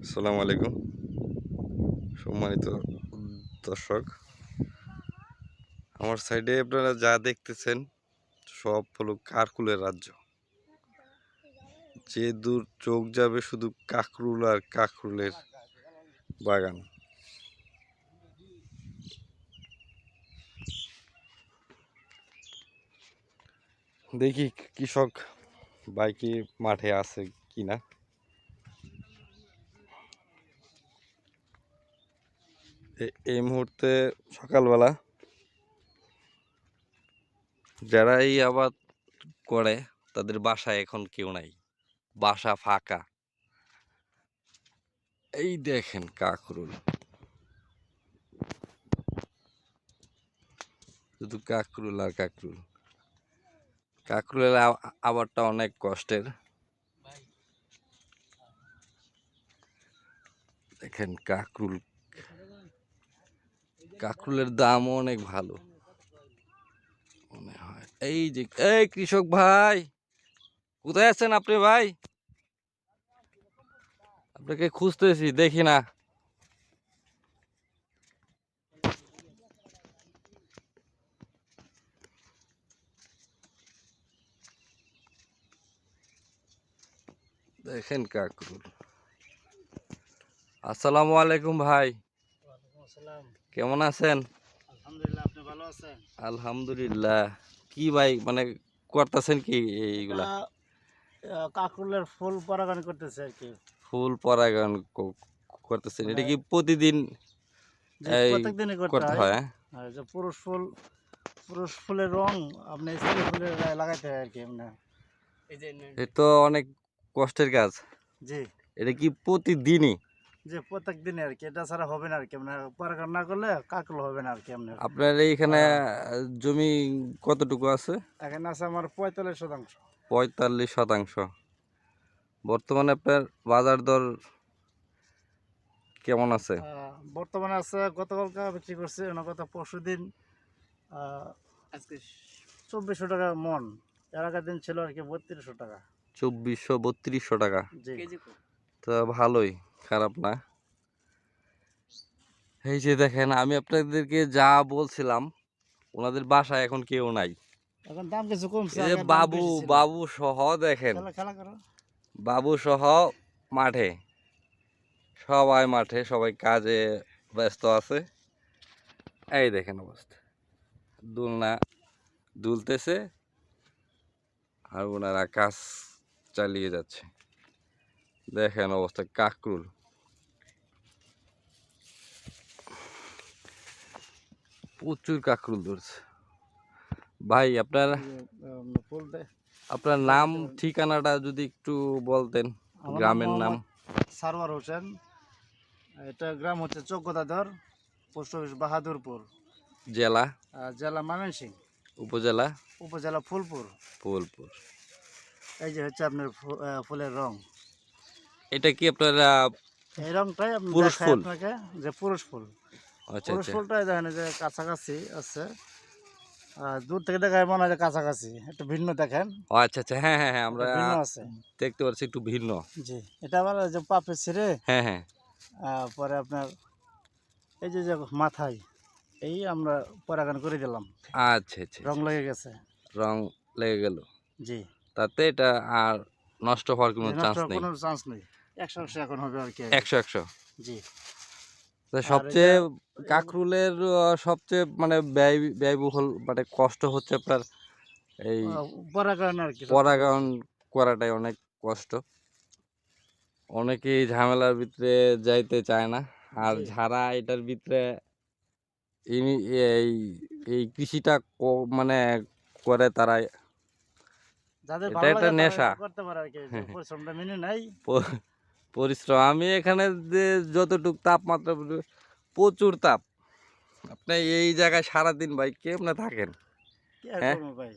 আসসালামু আলাইকুম সম্মানিত দর্শক, আমার সাইডে আপনারা যা দেখতেছেন সব হলো কাকরুলের রাজ্য। যে দূর চোখ যাবে শুধু কাকরুল আর কাকরুলের বাগান। দেখি কৃষক বাইকে মাঠে আছে কিনা। এই মুহূর্তে সকালবেলা যারা এই আবাদ করে তাদের বাসায় এখন কেউ নাই, বাসা ফাঁকা। এই দেখেন কাকরুল, শুধু কাকরুল আর কাকরুল। কাকরুলের আবারটা অনেক কষ্টের। দেখেন কাকরুল, কাকরুলের দামও অনেক ভালো মনে হয়। এই যে এই কৃষক ভাই, কোথায় আছেন আপনি ভাই? আপনাকে খুঁজতেছি, দেখি না। দেখেন কাকরুল। আসসালামু আলাইকুম ভাই, কেমন আছেন? আলহামদুলিল্লাহ, আপনি ভালো আছেন? আলহামদুলিল্লাহ। কি ভাই মানে করতেছেন কি এইগুলা? কাকরুলের ফুল পরাগান করতেছে আর কি। ফুল পরাগায়ন করতেছেন, মানে এটা কি প্রতিদিন যে এই প্রত্যেক দিনই করতে করতে হয়। হয়? আর যে পুরুষ ফুলের রং আপনি স্ত্রী ফুলের গায়ে লাগাইতে হয় আর কি। এমনি এ তো অনেক কষ্টের কাজ। জি এটা কি প্রতিদিনই? যে প্রত্যেক দিনে আর কি, এটা ছাড়া হবে না আর কি। মানে পরাগান না করলে কাকরুল হবে না আর কি। এমনি আপনার এইখানে জমি কতটুকু আছে? এখানে আছে আমার 45%। 45%। বর্তমানে আপনার বাজার দর কেমন আছে? বর্তমানে আছে, গতকালকে বিক্রি করছে, গত পরশু দিন আজকে 2400 টাকা মন। এর আগের দিন ছিল আর কি 3200 টাকা। 2400-3200 টাকা। জি তো ভালোই, খারাপ না। এই যে দেখেন, আমি আপনাদেরকে যা বলছিলাম ওনাদের বাসায় এখন কেউ নাই। এখন দাম কিছু কমছে, এই যে আগে দাম বেশি ছিল। বাবু সহ দেখেন, খেলা খেলা করো। বাবু সহ মাঠে, সবাই মাঠে, সবাই কাজে ব্যস্ত আছে। এই দেখেন অবস্থা, দুলনা দুলতেছে আর ওনারা কাজ চালিয়ে যাচ্ছে। দেখেন অবস্থা, কাকরুল প্রচুর কাকরুল ধরছে। ভাই আপনার ফুল আপনার নাম ঠিকানাটা যদি একটু বলতেন, আমার নাম গ্রামের নাম। মোহাম্মদ সারওয়ার হোসেন। এটা গ্রাম হচ্ছে চৌকদাদর, পোস্ট অফিস বাহাদুরপুর, জেলা? জেলা ময়মনসিংহ, উপজেলা? উপজেলা ফুলপুর। ফুলপুর। এই যে হচ্ছে আপনার ফুলের রং। এটা কি আপনার এই রংটাই আপনি পুরুষ দেখাই ফুল? আপনাকে, যে পুরুষ ফুল। আচ্ছা পুরুষ আচ্ছা। ফুলটাই দেখেন যে কাছাকাছি আছে। দূর থেকে দেখায় মনে হয় যে কাছাকাছি, একটু ভিন্ন দেখেন। ও আচ্ছা আচ্ছা, হ্যাঁ হ্যাঁ হ্যাঁ, আমরা ভিন্ন আছে। দেখতে পাচ্ছি একটু ভিন্ন। জি, এটা আবার যে পাপে ছিঁড়ে হ্যাঁ হ্যাঁ। পরে আপনার এই যে মাথায় এই আমরা পরাগান করে দিলাম, আচ্ছা আচ্ছা রং আচ্ছা। লেগে গেছে। রং লেগে গেল, জি, তাতে এটা আর নষ্ট হওয়ার কোনো যে নষ্ট চান্স হওয়ার নেই। কোনো চান্স নেই। 100 এখন হবে আর কি। 100-100। জি, তা আর এটা সবচেয়ে কাকরুলের সবচেয়ে মানে ব্যয়বহুল মানে কষ্ট হচ্ছে আপনার এই পরাগায়ন আর কি, সবচেয়ে পরাগায়ন কষ্ট। করাটাই অনেক কষ্ট। অনেকেই ঝামেলার ভিতরে যাইতে চায় না, আর জি, যারা এটার ভিতরে এই এই কৃষিটা মানে করে তারা, যাদের এটা ভালো একটা লাগে তারা নেশা। এটা করতে পারে আর কি, যে পরিশ্রমটা মেনে নাই। পরিশ্রম। আমি এখানে যে যতটুক তাপমাত্রা, প্রচুর তাপ। আপনি এই জায়গায় সারাদিন ভাই কেমনে থাকেন? কি আর হ্যাঁ, করবো ভাই,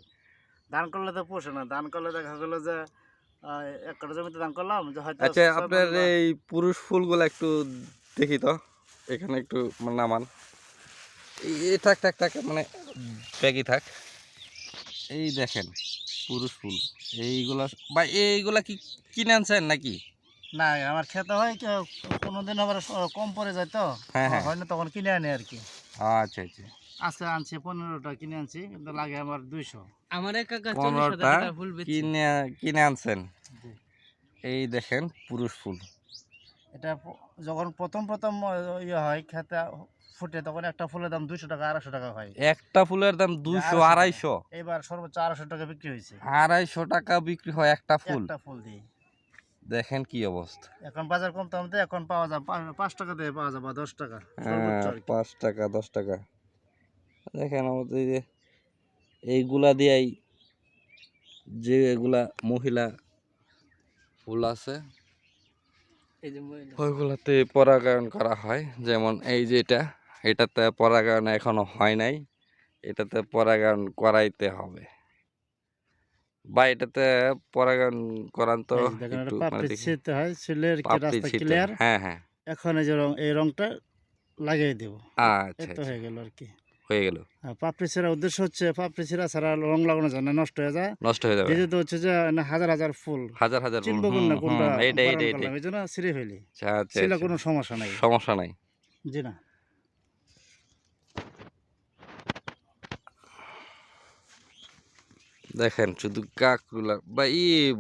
ধান করলে তো পোষে না। ধান করলে দেখা গেলো যে 1 কাঠা জমিতে ধান করলাম, যে হয়তো আচ্ছা 6 আপনার মণ বা। এই পুরুষ ফুলগুলো একটু দেখি তো, এখানে একটু নামান। থাক থাক থাক, মানে ব্যাগই থাক। এই দেখেন পুরুষ ফুল এইগুলা, ভাই এইগুলা কি কিনে আনছেন নাকি? না আমার খেতে হয় কোনোদিন আবার কম পড়ে যায় তো হ্যাঁ, হ্যাঁ। হয় না, তখন কিনে আনি আর কি। আচ্ছা আচ্ছা, আজকে আনছি 15টা কিনে আনছি, কিন্তু লাগে আমার 200। আমার এক কাকা 40,000 15টা টাকার ফুল বেচছে। কিনে আনছেন। জি। এই দেখেন পুরুষ ফুল। এটা যখন প্রথম প্রথম ইয়ে হয় খেতে ফুটে, তখন একটা ফুলের দাম 200 টাকা 250 টাকা হয়। একটা ফুলের দাম 200 250 250 এবার সর্বোচ্চ 250 টাকা বিক্রি হয়েছে 250 টাকা বিক্রি হয় একটা ফুল। একটা ফুল দিয়ে। দেখেন কি অবস্থা। এখন বাজার কমতে কমতে এখন পাওয়া যায় 5 টাকা দিয়ে পাওয়া যায়, বা 10 টাকা সর্বোচ্চ হ্যাঁ, আর কি। 5 টাকা 10 টাকা। দেখেন আমাদের এই যে এইগুলা দিয়েই যে এগুলা মহিলা ফুল আছে এই যে মহিলা। ওইগুলাতে পরাগায়ন করা হয়। যেমন এই যে এটাতে পরাগায়ন এখনো হয় নাই, এটাতে পরাগায়ন করাইতে হবে। বা এটাতে পরাগায়ন করান তো এই যে দেখেন, একটু এটা মানে পাপড়ি দেখি ছিঁড়তে হয়, ছিলে আর কি পাপড়ি রাস্তা ছিটে। ক্লিয়ার। হ্যাঁ হ্যাঁ, এখন এই যে এই রংটা লাগিয়ে দেব, আচ্ছা এই তো আচ্ছা, হয়ে গেল আর কি। হয়ে গেল। আর পাপড়ি ছেঁড়ার উদ্দেশ্য হচ্ছে পাপড়ি ছেঁড়া ছাড়া রং লাগানো যায় না, নষ্ট হয়ে যায়। নষ্ট হয়ে যাবে। যেহেতু হচ্ছে যে না হাজার হাজার ফুল, হাজার হাজার ফুল। চিনবো কোন হুম না হুম, কোনটা এইটাই বারণ এইটাই করলাম, এইটাই। এই জন্য ছিঁড়ে ফেলি। আচ্ছা আচ্ছা ছিল আচ্ছা, কোনো সমস্যা নাই। সমস্যা নাই। জি না। দেখেন শুধু কাকরুল বা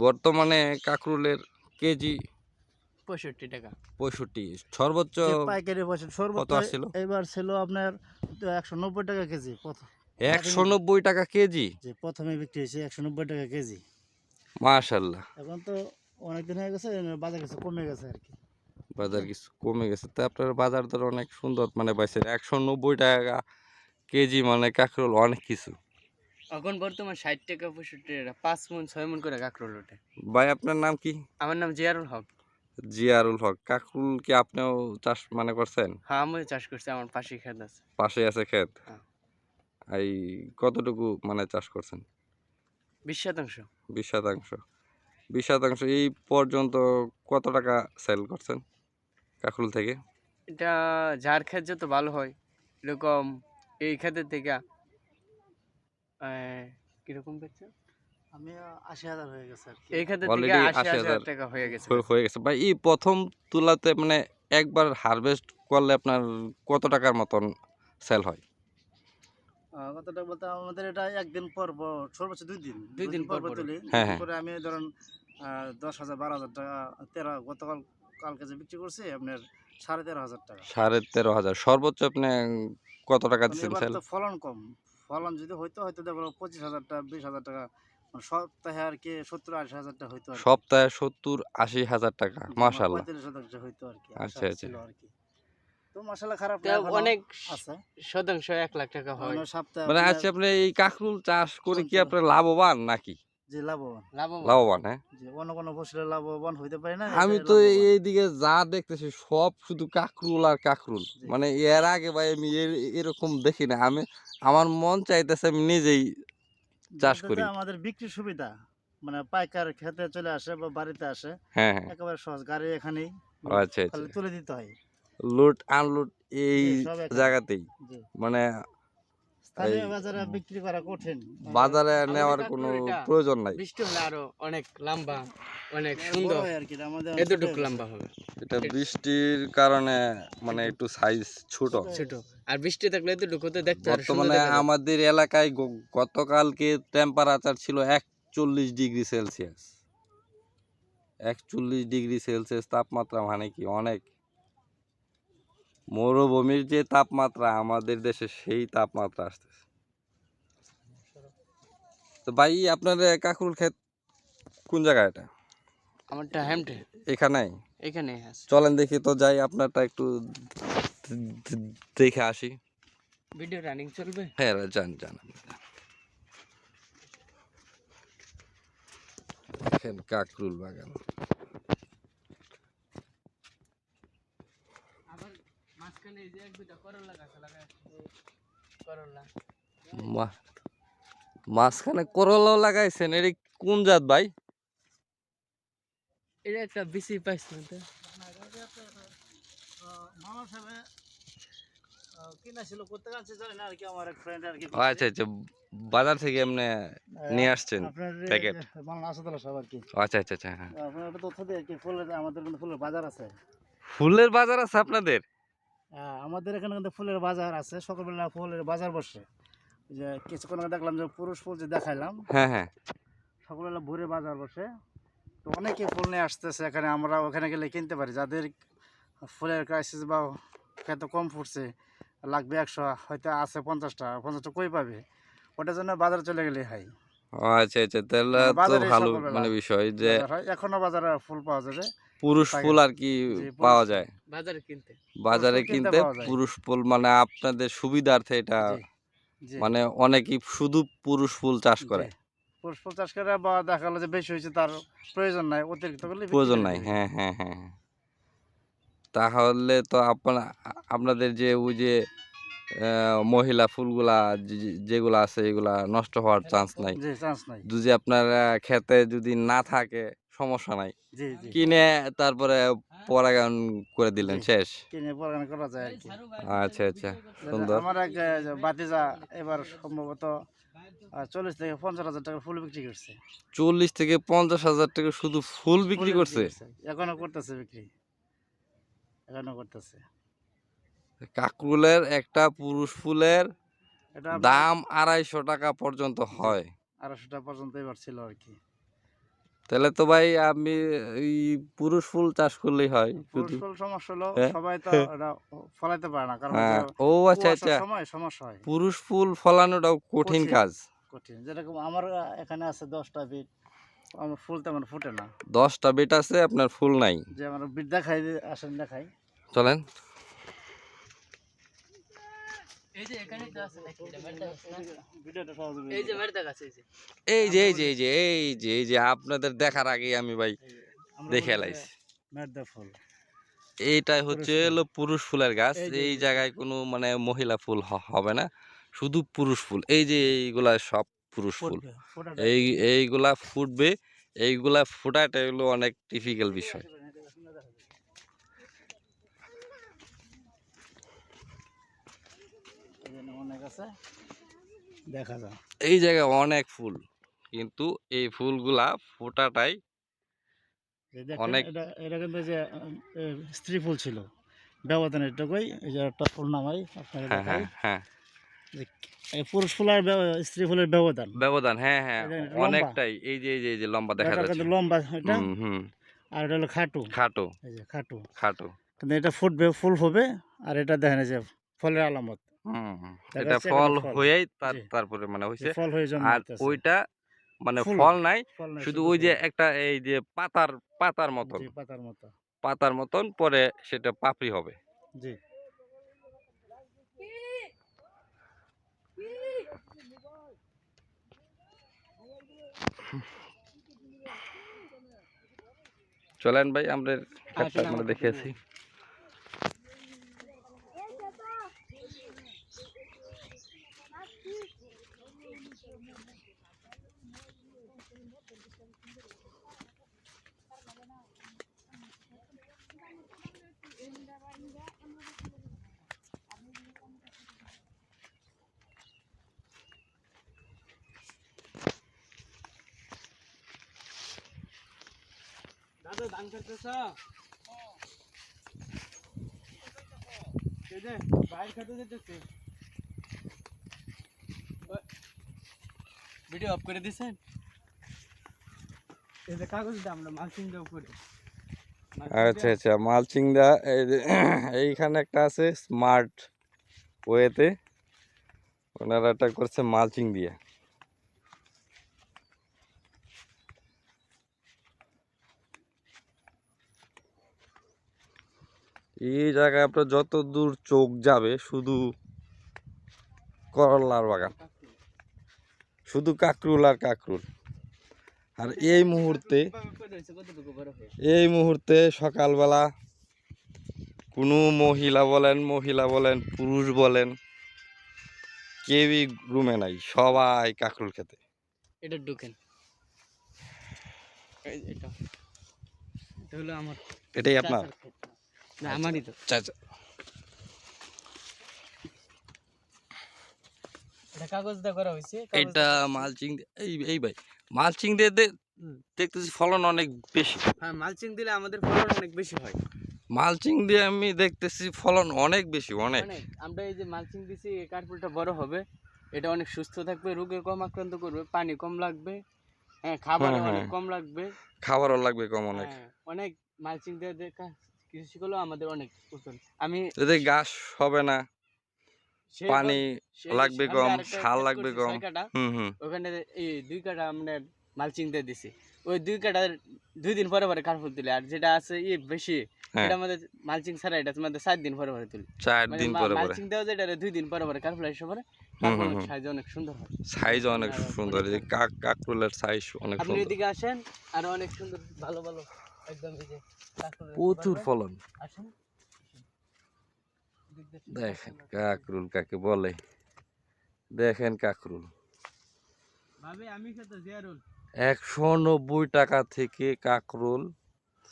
বর্তমানে কাকরুলের কেজি 65 টাকা। 65, সর্বোচ্চ যে পাইকারি পয়সা কত সর্বোচ্চ আসছিল? এবার ছিল আপনার 190 টাকা কেজি। 190 টাকা কেজি। যে প্রথমে বিক্রি হয়েছে 190 টাকা কেজি। মাশাল্লাহ, এখন তো অনেকদিন হয়ে গেছে, বাজার কিছু কমে গেছে আর কি। বাজার কিছু কমে গেছে। তা আপনার বাজার দর অনেক সুন্দর মানে পাইছেন। 190 টাকা কেজি মানে কাকরুল অনেক কিছু। এখন বর্তমান 60 টাকা 65 টাকা 5 মণ 6 মণ করে কাকরোল ওঠে। ভাই আপনার নাম কি? আমার নাম জিয়ারুল হক। জিয়ারুল হক। কাকরুল কি আপনিও চাষ মানে করছেন? হ্যাঁ, আমিও চাষ করছি, আমার পাশেই ক্ষেত আছে। পাশে আছে ক্ষেত? হ্যাঁ। এই কতটুকু মানে চাষ করছেন? 20%। 20%। 20%। এই পর্যন্ত কত টাকা সেল করছেন কাকরুল থেকে? এটা যার ক্ষেত যত ভালো হয় এরকম এই ক্ষেতের থেকে কিরকম বেচছে, আমি 80,000 হয়ে গেছে আর কি। এই ক্ষেতের থেকে অলরেডি 80,000 80,000 টাকা হয়ে গেছে। হয়ে গেছে। ভাই এই প্রথম তুলাতে মানে একবার হারভেস্ট করলে আপনার কত টাকার মতন সেল হয়? কতটা বলতে আমাদের এটা একদিন পর পর সর্বোচ্চ 2 দিন, 2 দিন পর পর। তুলি। হ্যাঁ, দুদিন হ্যাঁ। পরে আমি ধরেন 10,000 12,000 টাকা, 13 কালকে যে বিক্রি করছি আপনার 13,500 টাকা। 13,500। সর্বোচ্চ আপনি কত টাকা কারণ দিচ্ছেন এবার সেল? তো ফলন কম, ফলন যদি হয়তো হয়তো দেখো 25,000 টাকা 20,000 টাকা, মানে সপ্তাহে আর কি 70-80,000 টাকা হইতো আর কি। সপ্তাহে 70-80 হাজার টাকা। জি, মাশাআল্লাহ। 45,000 হইতো আর কি, আশা আচ্ছা আচ্ছা। ছিল আর কি। তো মাশাআল্লাহ খারাপ না, তাও এখনো অনেক আছে। শতাংশ 1 লাখ টাকা হয়। সপ্তাহে মানে আপনার আচ্ছা আপনি এই কাকরুল চাষ করে কি চলছে। আপনার লাভবান নাকি? জি লাভবান। লাভবান। লাভবান, হ্যাঁ। জি, অন্য কোনো ফসলে লাভবান হইতে পারে না, আমি এটাই তো লাভবান। এইদিকে যা দেখতেছি সব শুধু কাকরুল আর কাকরুল। জি। মানে এর আগে ভাই আমি এরকম দেখি না। আমার মন চাইতেছে আমি নিজেই চাষ বলতে করি। যে আমাদের বিক্রির সুবিধা, মানে পাইকার খেতে চলে আসে বা বাড়িতে আসে, হ্যাঁ হ্যাঁ, একেবারে সহজ, গাড়ি এখানেই, আচ্ছা আচ্ছা। খালি তুলে দিতে হয়। লোড আনলোড এই জি, সব এখানে। জায়গাতেই জি। মানে এই স্থানীয় বাজারে বিক্রি করা কঠিন। বাজারে আমাদের নেওয়ার কাকরুল কোনো এটা প্রয়োজন নাই। বৃষ্টি হলে আরো অনেক লম্বা, অনেক বড় সুন্দর, হয় আর কি, আমাদের এতটুকু লম্বা হবে। এটা বৃষ্টির কারণে মানে একটু সাইজ ছোট। ছোট, আর বৃষ্টি থাকলে এতটুকু তো দেখতে আরো সুন্দর বর্তমানে দেখা যায়। আমাদের এলাকায় গতকালকে টেম্পারেচার ছিল 41 ডিগ্রি সেলসিয়াস। 41 ডিগ্রি সেলসিয়াস তাপমাত্রা মানে কি অনেক। মরুভূমির যে তাপমাত্রা আমাদের দেশে সেই তাপমাত্রা আসতেছে। তো ভাই আপনার কাকরুল ক্ষেত কোন জায়গায় এটা? আমারটা হ্যামটে এখানেই? এখানে আছে। চলেন দেখি তো যাই, আপনারটা একটু দেখে আসি। ভিডিও রানিং চলবে। হ্যাঁ যান যান। দেখেন কাকরুল বাগান। আবার মাঝখানে এই যে এক দুটা করলা গাছ লাগায়, করলা। মাঝখানে করলাও লাগাইছেন, এটা কোন জাত ভাই? এটা একটা বিসি পাইছিলাম তো। মামা সাহেব কিনা ছিল করতে আনছে জানি না আর কি, আমার এক ফ্রেন্ড আর কি ও আচ্ছা আচ্ছা, বাজার থেকে এমনি নিয়ে আসছেন আপনার প্যাকেট? বাংলা আসাদুল্লাহ সাহেব আর কি। ও আচ্ছা আচ্ছা আচ্ছা, হ্যাঁ। আপনার একটা তথ্য দিয়ে আর কি, ফুলের আমাদের কিন্তু ফুলের বাজার আছে। ফুলের বাজার আছে আপনাদের? আমাদের এখানে কিন্তু ফুলের বাজার আছে, সকালবেলা ফুলের বাজার বসে। যে কিছুক্ষণ আগে দেখলাম যে পুরুষ ফুল যে দেখাইলাম, হ্যাঁ হ্যাঁ। সকালবেলা ভোরে বাজার বসে। তো অনেকে ফুল নিয়ে আসতেছে এখানে, আমরা ওখানে গেলে কিনতে পারি। যাদের ফুলের ক্রাইসিস বা খেত কম ফুটছে, লাগবে 100, হয়তো আছে 50টা, 50টা কই পাবে, ওটার জন্য বাজারে চলে গেলে হয়। ও আচ্ছা আচ্ছা, তাহলে মানে তো বাজারে ভালো সকালবেলা মানে বিষয় যে বাজার হয়, এখনো বাজারে ফুল পাওয়া যাবে। পুরুষ পাইকারি। ফুল আর কি জি, পাওয়া পুরুষ যায় বাজারে কিনতে। বাজারে ফুল কিনতে কিনতে। পাওয়া যায়। পুরুষ ফুল মানে আপনাদের সুবিধার্থে এটা, জি জি মানে অনেকেই শুধু পুরুষ ফুল চাষ করে। জি। পুরুষ ফুল চাষ করে, বা দেখা গেলো যে বেশি হয়েছে, তার প্রয়োজন নাই, অতিরিক্ত করলে বিক্রি প্রয়োজন করে নাই, দিবে। হ্যাঁ হ্যাঁ হ্যাঁ হ্যাঁ। তাহলে তো আপনাদের যে ওই যে মহিলা ফুলগুলা যেগুলা আছে এগুলা নষ্ট হওয়ার চান্স নাই। জি, চান্স নাই। যদি আপনার খেতে যদি না থাকে সমস্যা নাই, জি জি কিনে তারপরে পরাগায়ন করে দিলেন, জি। শেষ। কিনে পরাগান করা যায় আর কি। আচ্ছা আচ্ছা, সুন্দর। আমার এক ভাতিজা এবার সম্ভবত 40 থেকে 50 হাজার টাকা ফুল বিক্রি করছে। 40 থেকে 50 হাজার টাকা শুধু ফুল বিক্রি ফুলে করছে? এখনো করতেছে বিক্রি, এখনো করতেছে। কাকরুলের একটা পুরুষ ফুলের এটা দাম 250 টাকা পর্যন্ত হয়। 250টা পর্যন্ত এবার ছিল আর কি। তাহলে তো ভাই আমি এই পুরুষ ফুল চাষ করলেই হয় পুরুষ শুধু। ফুল সমস্যা হলো হ্যাঁ? সবাই তো এটা ফলাইতে পারে না, কারণ যে হ্যাঁ, ও আচ্ছা কুয়াশার আচ্ছা, সময় সমস্যা হয়। পুরুষ ফুল ফলানোটাও কঠিন কঠিন কাজ। কঠিন, যেরকম আমার এখানে আছে 10টা বিট, আমার ফুল তেমন ফুটে না। 10টা বেট আছে, আপনার ফুল নাই। যে আমার বিট দেখাই, আসেন দেখাই। চলেন। এই যে এখানে তো আছে নাকি, এটা মেরদা গাছ না? ভিডিওটা সহজে এই যে মেরদা গাছ, এই যে এই যে এই যে এই যে এই যে এই যে আপনাদের দেখার আগেই আমি ভাই আমরা দেখে বলি যে লাইছি। মেরদা ফুল। এইটাই হচ্ছে পুরুষ ফুল। হলো পুরুষ ফুলের গাছ। এই যে এই এই যে, জায়গায় কোনো মানে মহিলা ফুল হবে না, শুধু পুরুষ ফুল। এই যে এইগুলা সব পুরুষ ফুল। ফুটবে, ফোটাটা এইগুলা ফুটবে, এইগুলা ফোটাটা হলো অনেক টিপিক্যাল বিষয়। এখানে অনেক আছে, দেখা যায়। এই জায়গায় অনেক ফুল, কিন্তু এই ফুলগুলা ফোটাটাই এই দেখেন, অনেক। এটা কিন্তু এই যে স্ত্রী ফুল ছিল, ব্যবধান এটুকুই। এই যে একটা ফুল নামাই আপনাকে হ্যাঁ দেখাই, হ্যাঁ হ্যাঁ, যে এই পুরুষ ফুল আর স্ত্রী ফুলের ব্যবধান। ব্যবধান, হ্যাঁ হ্যাঁ, এই দেখেন, এটা লম্বা, অনেকটাই। এই যে এই যে এই যে লম্বা দেখা এটা যাচ্ছে। কিন্তু লম্বা এটা, হুম হুম। আর এটা হলো খাটু। খাটো এই যে খাটু, খাটো। কিন্তু এটা ফুটবে, ফুল হবে। আর এটা দেখেন এই যে ফলের আলামত, হুম হুম। দেখা এটা যাচ্ছে ফল এখানে ফল। হয়েই জি, তারপরে মানে যে হয়েছে। ফল হয়ে আর জন্মাইতেছে। ওইটা মানে ফুল, ফল নাই, ফল নয়, শুধু শুধু ওই যে ফুল। একটা এই যে পাতার মতন, জি, পাতার মতো। পাতার মতন পরে সেটা পাপড়ি হবে। জি, চলেন ভাই, আমরা ক্ষেতটা আসেন আমরা আমার দেখে কাছে। আসি। দাদা ধান কাটতেছ? এই যে বাইরে খেতে যেতেছে। ভিডিও অফ করে দিছেন? এই যে কাগজটা আমরা মালচিং দেব করে। আচ্ছা আচ্ছা, মালচিং দা এই যে এইখানে একটা আছে স্মার্ট ওয়েতে, ওনারা একটা করছে মালচিং দিয়ে। এই জায়গায় আপনার যত দূর চোখ যাবে শুধু করলার বাগান, শুধু কাকরুল আর কাকরুল। আর এই মুহূর্তে সকালবেলা কোনো মহিলা বলেন পুরুষ বলেন, কেউই রুমে নাই, সবাই কাকরুল খেতে। এটা ঢুকেন, এটা হলো আমার, এটাই আপনার? না আমারই তো। আচ্ছা আচ্ছা। এটা কাগজ দিয়ে করা হয়েছে এটা মালচিং এই ভাই মালচিং দিয়ে দেখতেছি ফলন অনেক বেশি। হ্যাঁ মালচিং দিলে আমাদের ফলন অনেক বেশি হয়। মালচিং দিয়ে আমি দেখতেছি ফলন অনেক বেশি, অনেক। অনেক আমরা এই যে মালচিং দিছি এই কাঠফুলটা বড় হবে, এটা অনেক সুস্থ থাকবে, রোগে কম আক্রান্ত করবে, পানি কম লাগবে, হ্যাঁ খাবারও হ্যাঁ, অনেক হ্যাঁ। কম লাগবে। খাবারও লাগবে কম অনেক। হ্যাঁ অনেক মালচিং দিয়ে কৃষি করলেও আমাদের অনেক উপকার। আমি এতে ঘাস হবে না, সেই পানি লাগবে সামনে কম, আরেকটা সার ক্ষেত লাগবে করছি কম। 6 কাঠা, হুম। ওখানে এই 2 কাঠা আমরা মালচিং দিয়ে দিছি। ওই 2 কাঠার 2 দিন পরে পরে কাঠফুল তুলি, আর যেটা আছে বেশি হ্যাঁ, এটা আমাদের মালচিং ছাড়া এটা আমাদের 4 দিন পরে পরে তুলি। 4 মানে দিন পরে পরে। মালচিং দেওয়া যায় এটা 2 দিন পরে পরে কাঠফুল এসে পরে হুম, কাঠফুল হুম, অনেক হুম। সাইজ অনেক সুন্দর হয়। সাইজ অনেক আর সুন্দর, অনেক এই যে কাকরোলের সাইজ অনেক আপনি সুন্দর। এদিকে আসেন, আরো অনেক সুন্দর ভালো ভালো একদম এই যে কাঠফুলের প্রচুর পারবেন। ফলন। আসেন এদিক দিয়ে শুধু দেখেন কাঠফুল। কাকরুল কাকে বলে, দেখেন কাকরুল ভাবে আমি খেতে জিয়ারুল 190 টাকা থেকে কাকরুল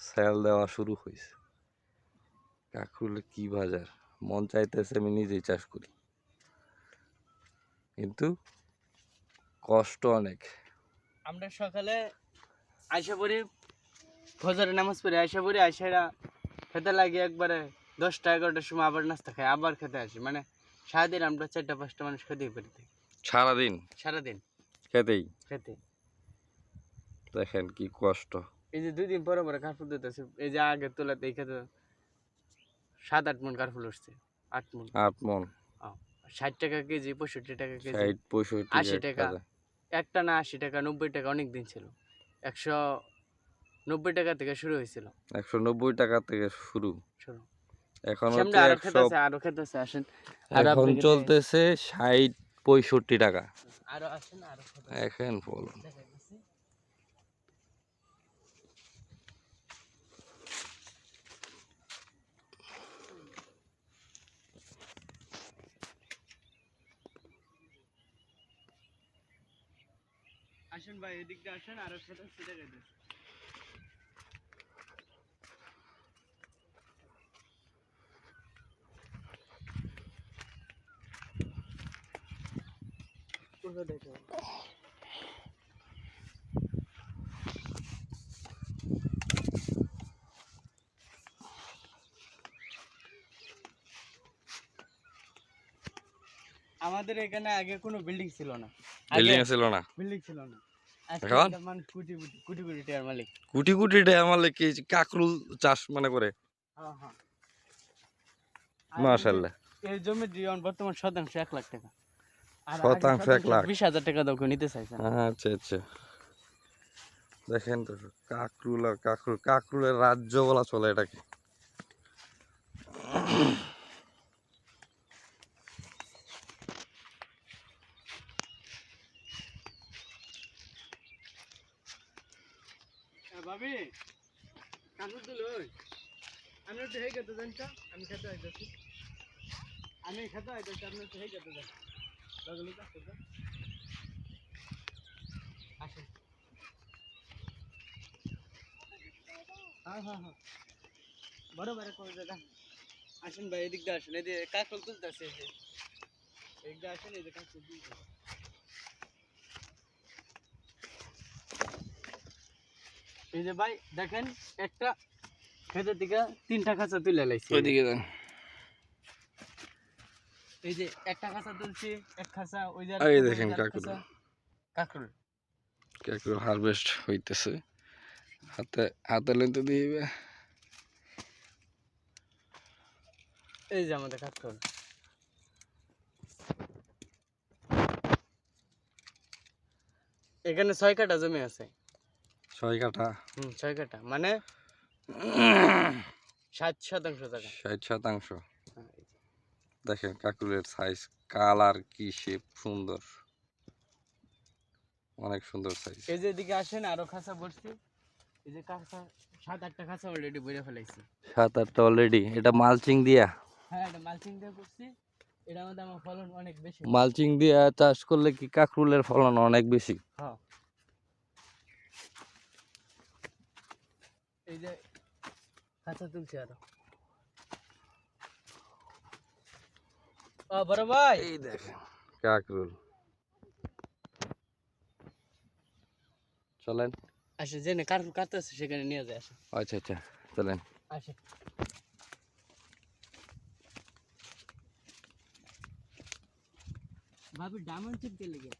সেল দেওয়া শুরু হয়েছে। কাকরুলের কি বাজার, মন চাইতেছে আমি নিজেই চাষ করি, কিন্তু কষ্ট অনেক। আমরা সকালে আইসা পড়ি, ফজরের নামাজ পড়ে আইসা পড়ি, আইসারা খেতে লাগে একবারে 10টা 11টার সময় আবার নাস্তা খাই, আবার খেতে আসি। মানে সারাদিন আমরা 4টা 5টা মানুষ খেতেই পারি থাকি। সারাদিন সারাদিন খেতেই, খেতে। দেখেন কি কষ্ট। এই যে 2 দিন পরে পরে কাঠফুল দিতেছে, এই যে আগের তোলাতে এই খেতে 7-8 মণ কাঠফুল উঠছে, 8 মণ। 8 মন, 60 টাকা কেজি, 65 টাকা কেজি, 60 65 80 টাকা, টাকা। একটা না 80 টাকা, 90 টাকা অনেক দিন ছিল। 190 টাকা থেকে শুরু হয়েছিল। 190 টাকা থেকে শুরু, শুরু এখন সামনে হচ্ছে আরো 100, খেতেছে, আরো খেতেছে, আসেন আরো এখন আপনাকে চলতেছে 60 65 টাকা। আরো আসেন আরো খেতেছে এখন ফলন দেখাইতেছি। আসেন ভাই এদিক দিয়ে আসেন, আরো খেতেছে দেখাইতেছি। কোথায় দেখো আমাদের এখানে আগে কোনো বিল্ডিং ছিল না, বিল্ডিং ছিল না, বিল্ডিং ছিল না। আজকে এখন একটা মানুষ কোটি কোটি কোটি কোটি টাকার মালিক। কোটি কোটি টাকা আমার কি কাকরুল চাষ মানে করে। হ্যাঁ হ্যাঁ। আর মাশাআল্লাহ, এই জমির জীবন বর্তমান শতাংশ 1 লাখ টাকা, আর আগে শতাংশ 1 লাখ। 20,000 টাকা দাও কেউ নিতে চাইছে না। আচ্ছা আচ্ছা, দেখেন তো কাকরুল আর কাকরুল, কাকরুলের রাজ্য বলা চলে এটাকে। ভাবি কাকুর দিল ওই আমি একটু হেই খেতে জানি তো, আমি খেতে আইতেছি, আমি খেতে আইতেছি, আপনি একটু হেই খেতে যান লাগলে কাছে যান আসেন। হ্যাঁ হ্যাঁ হ্যাঁ বরাবর করে যান। আসেন ভাই এদিক দিয়ে আসেন, এই যে কাকল তুলতেছে, এই যে এদিক দিয়ে আসেন, এই যে কাকল তুলতেছে। এই যে ভাই দেখেন একটা খেতের দিকে 3টা খাঁচা তুলে লাইছি। ওইদিকে যান, এই যে একটা খাঁচা তুলছি, এক খাঁচা ওই যে এই দেখেন কাকরুল, কাকরুল কাকরুল হারভেস্ট হইতেছে, হাতে হাতে লইতে দিবে। এই যে আমাদের কাকরুল। এখানে 6 কাঠা জমি আছে। 6 কাঠা, 6 কাঠা মানে 60% জায়গা। 60%। হ্যাঁ, এই যে। দেখেন কাকরুলের সাইজ, কালার কি শেপ সুন্দর, অনেক সুন্দর সাইজ। এই যে এদিকে আসেন, আরো খাঁচা বসছি, এই যে খাঁচা 7-8টা খাঁচা অলরেডি বইরে ফেলাইছি। 7-8টা অলরেডি, এটা মালচিং দিয়া, হ্যাঁ এটা মালচিং দিয়ে করছি, এটা মধ্যে আমার ফলন অনেক বেশি। মালচিং দিয়া চাষ করলে কি কাকরুলের ফলন অনেক বেশি। হ্যাঁ এই যে খাঁচা তুলছি আরো। বড় ভাই এই দেখেন কাকরুল, চলেন। আসে জেনে কার্পেট কাটতেছে সেখানে নিয়ে যায় আসে আচ্ছা আচ্ছা চলেন। আসে ভাবি ডায়মন্ড চিপকে লেগে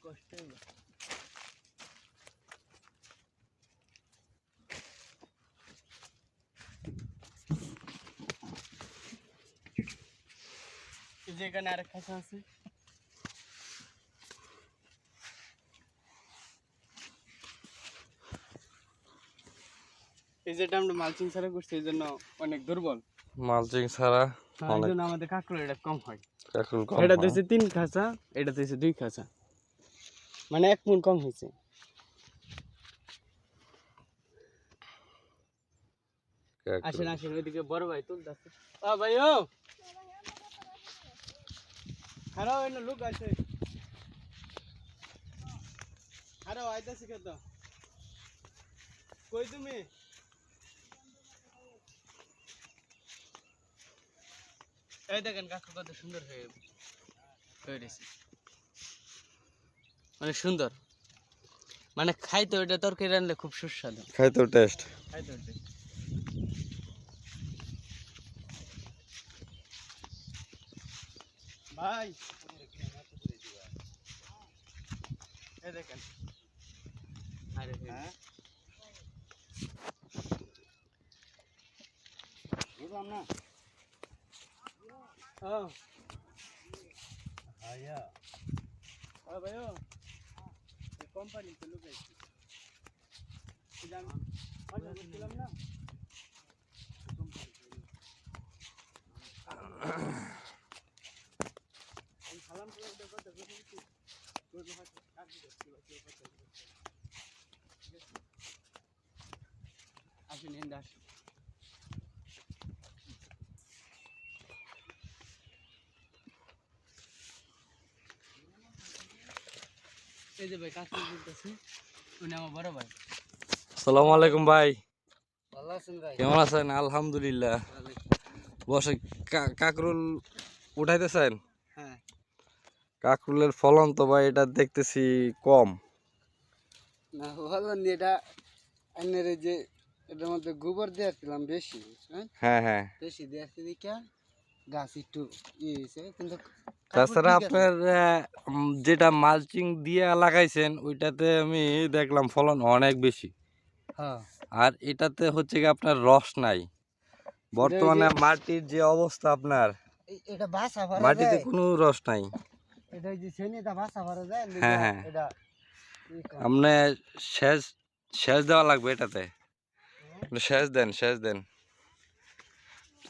কষ্ট হলো যেখানে আরেক খাঁচা আছে এই যেটা আমরা মালচিং ছাড়া করছি এই জন্য অনেক দুর্বল মালচিং ছাড়া এই অনেক জন্য আমাদের কাঁকড় এটা কম হয় কাকুল কম এটা হয়। দিয়েছে 3 খাঁচা এটা দিয়েছে 2 খাঁচা মানে 1 মণ কম হয়েছে কাকুল। আসেন আসেন ওইদিকে বড় ভাই তুলতেছে ভাই ও খারাপ হয় না লোক আছে খারাপ আইতাছি কত কই তুমি এই দেখেন কাকু কত সুন্দর হয়ে হয়েছে অনেক সুন্দর মানে খাইতে ওইটা তরকারি রান্নলে খুব সুস্বাদু খাইতেও টেস্ট। খাইতে ওইটা ভাই এই দেখেন আরে হ্যাঁ বুঝলাম না ও আয়া ও ভাইও এই কোম্পানিতে লোক আছে আমি বলছিলাম না আমি সালাম করে কথা বলছি তোর হাতে কাট দিতে আসেন এন্ড আসেন এই যে ভাই কাজ করতেছে উনি আমার বড় ভাই আসসালামু আলাইকুম ভাই, ভালো আছেন ভাই? কেমন আছেন? আলহামদুলিল্লাহ। বসে কাকরুল উঠাইতেছেন? হ্যাঁ কাকরুলের ফলন তো ভাই এটা দেখতেছি কম। না ভালো নি এটা আইনের এই যে এটার মধ্যে গোবর দিয়েছিলাম বেশি হ্যাঁ হ্যাঁ হ্যাঁ। বেশি দিয়েছি দিকে গাছ একটু ইয়ে হয়েছে কিন্তু তাছাড়া আপনার যেটা মালচিং দিয়ে লাগাইছেন ওইটাতে আমি দেখলাম ফলন অনেক বেশি। হ্যাঁ আর এটাতে হচ্ছে কি আপনার রস নাই। বর্তমানে মাটির যে অবস্থা আপনার, এটা বাসা ভরা মাটিতে যায় কোনো রস নাই। এটা যে শ্রেণীটা বাসা ভরা যায় হ্যাঁ, হ্যাঁ। এটা আপনি সেচ সেচ দেওয়া লাগবে এটাতে। আপনি সেচ দেন, সেচ দেন,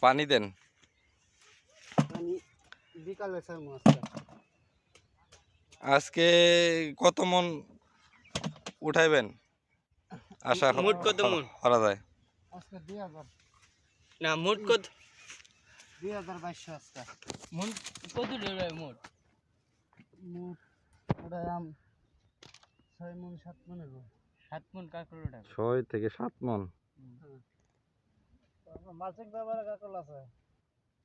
পানি দেন। মানে বিকালে স্যার মাছটা আজকে কত মন উঠাইবেন আশা মোট কত মণ? করা যায়? আজকে 2000 না মোট কত 2200 আজকে মোট কত ধরে মোট মোট ওটা 6 মণ 7 মণ হবে 7 মণ কাকড় ওটা 6 থেকে 7 মন। মালচিং ব্যবহার কাকল আছে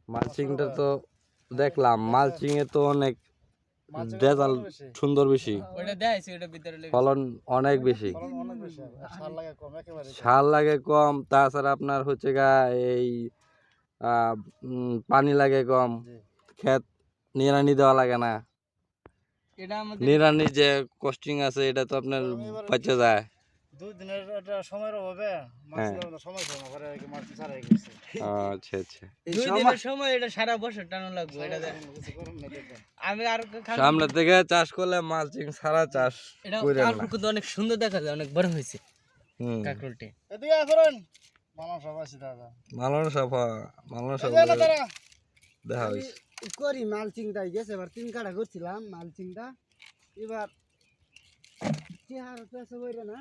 মালচিংটা তো দেখলাম, মালচিং এ তো অনেক রেজাল্ট সুন্দর বেশি, ওটা দেখাইছে ওটা ভিতরে লেগে ফলন অনেক বেশি। অনেক বেশি সার লাগে কম একেবারে সার লাগে কম, তাছাড়া আপনার হচ্ছে গা এই পানি লাগে কম, ক্ষেত নিড়ানি দেওয়া লাগে না। এটা আমাদের নিড়ানির যে কস্টিং আছে এটা তো আপনার বাঁচে যায়। 2 দিনের একটা সময়ের অভাবে হ্যাঁ। মাছ সময় সময় করে মালচিং ছাড়াই গেছে আচ্ছা আচ্ছা। 2 দিনের সময় এটা সারা বছর টানো লাগবে এটা দেখ কিছু করুন না দেখবেন আমি আর সামনে থেকে চাষ করলে মালচিং ছাড়া চাষ এটা করেন না। কাকড় কিন্তু অনেক সুন্দর দেখা যায় অনেক বড় হয়েছে হুম। কাকড়টি এদিকে আসুন মামা সব আছে দাদা মালন সাফা, মালন সাফা এই যে তারা দেখা হয়েছে। করি মালচিংটা গেছে এবার 3 কাটা করছিলাম মালচিংটা এবার চেহারা তো আছে বইরে না